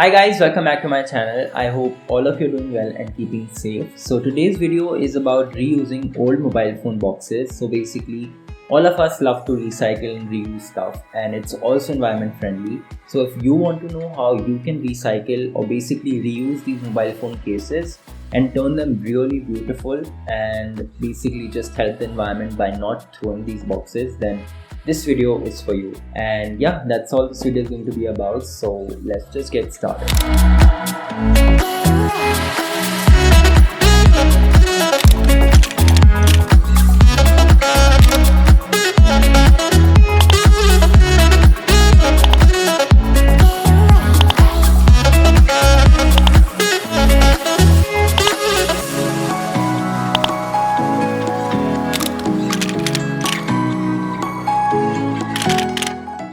Hi guys, welcome back to my channel. I hope all of you are doing well and keeping safe. So today's video is about reusing old mobile phone boxes. So basically all of us love to recycle and reuse stuff, and it's also environment friendly. So if you want to know how you can recycle or basically reuse these mobile phone cases and turn them really beautiful and basically just help the environment by not throwing these boxes, then this video is for you. And yeah, that's all this video is going to be about, so let's just get started.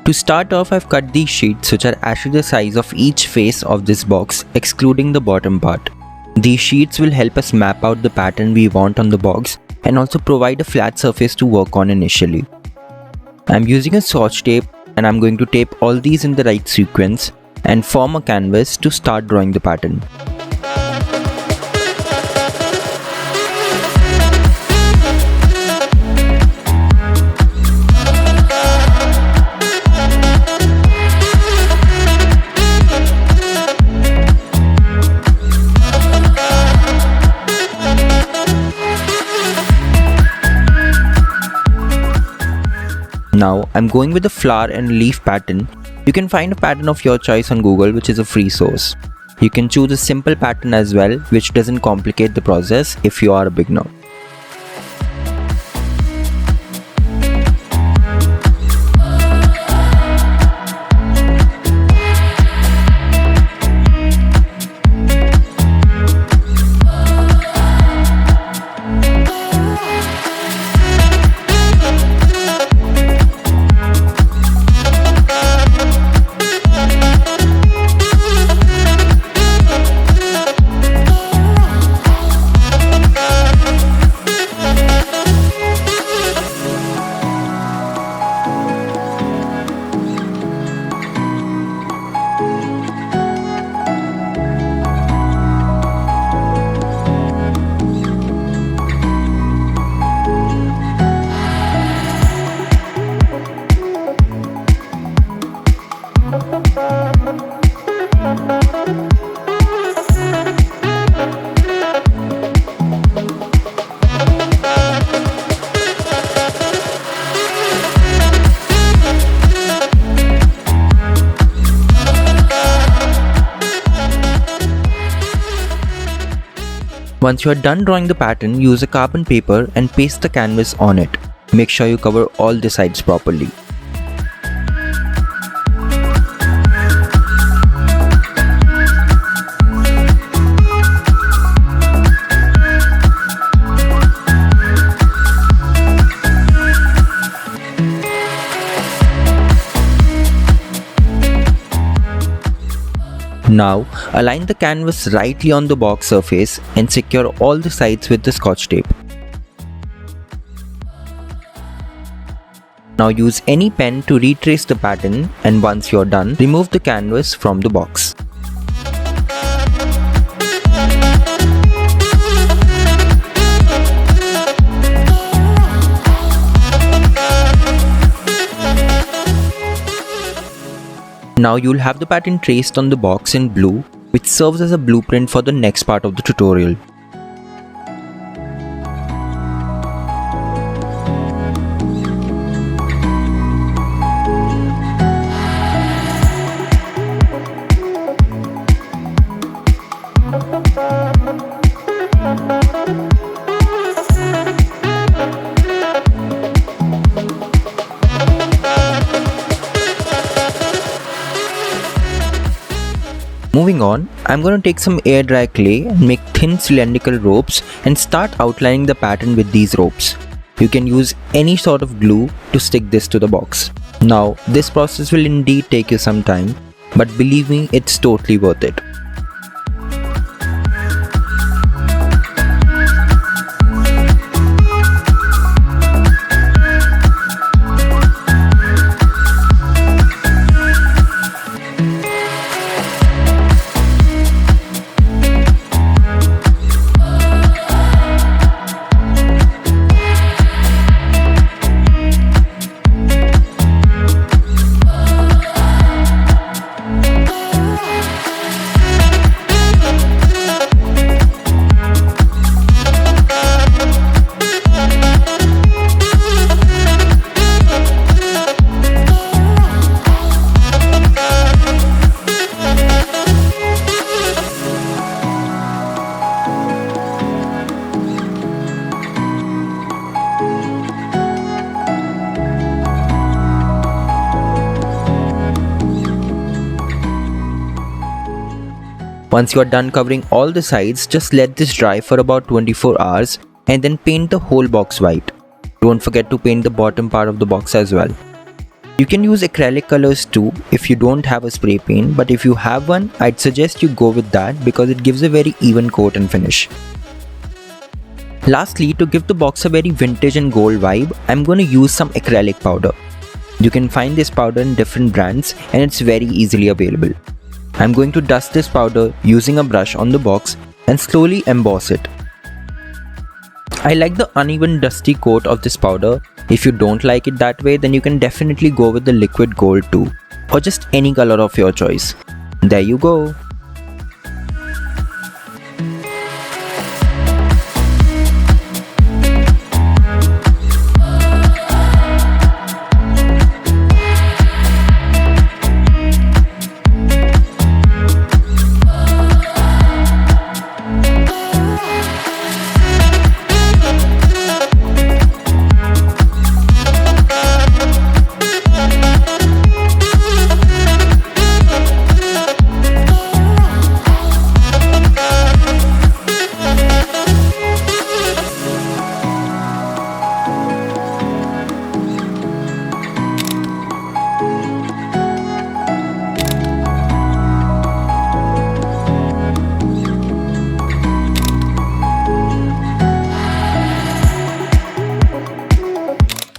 To start off, I've cut these sheets which are actually the size of each face of this box, excluding the bottom part. These sheets will help us map out the pattern we want on the box and also provide a flat surface to work on initially. I'm using a Scotch tape and I'm going to tape all these in the right sequence and form a canvas to start drawing the pattern. Now I'm going with the flower and leaf pattern. You can find a pattern of your choice on Google, which is a free source. You can choose a simple pattern as well, which doesn't complicate the process if you are a beginner. Once you are done drawing the pattern, use a carbon paper and paste the canvas on it. Make sure you cover all the sides properly. Now, align the canvas rightly on the box surface and secure all the sides with the Scotch tape. Now use any pen to retrace the pattern, and once you're done, remove the canvas from the box. Now you'll have the pattern traced on the box in blue, which serves as a blueprint for the next part of the tutorial. Moving on, I'm going to take some air dry clay and make thin cylindrical ropes and start outlining the pattern with these ropes. You can use any sort of glue to stick this to the box. Now, this process will indeed take you some time, but believe me, it's totally worth it. Once you are done covering all the sides, just let this dry for about 24 hours and then paint the whole box white. Don't forget to paint the bottom part of the box as well. You can use acrylic colors too if you don't have a spray paint, but if you have one, I'd suggest you go with that because it gives a very even coat and finish. Lastly, to give the box a very vintage and gold vibe, I'm going to use some acrylic powder. You can find this powder in different brands and it's very easily available. I'm going to dust this powder using a brush on the box and slowly emboss it. I like the uneven dusty coat of this powder. If you don't like it that way, then you can definitely go with the liquid gold too, or just any color of your choice. There you go.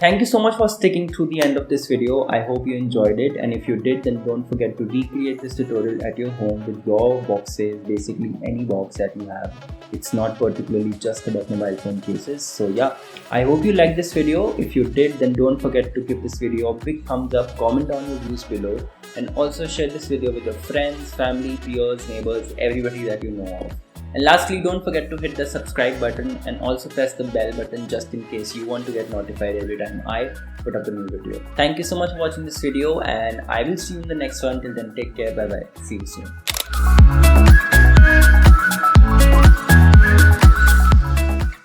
Thank you so much for sticking through the end of this video. I hope you enjoyed it, and if you did, then don't forget to recreate this tutorial at your home with your boxes, basically any box that you have. It's not particularly just about mobile phone cases. So yeah, I hope you liked this video. If you did, then don't forget to give this video a big thumbs up, comment down your views below, and also share this video with your friends, family, peers, neighbors, everybody that you know of. And lastly, don't forget to hit the subscribe button and also press the bell button just in case you want to get notified every time I put up a new video. Thank you so much for watching this video, and I will see you in the next one. Till then, take care. Bye bye. See you soon.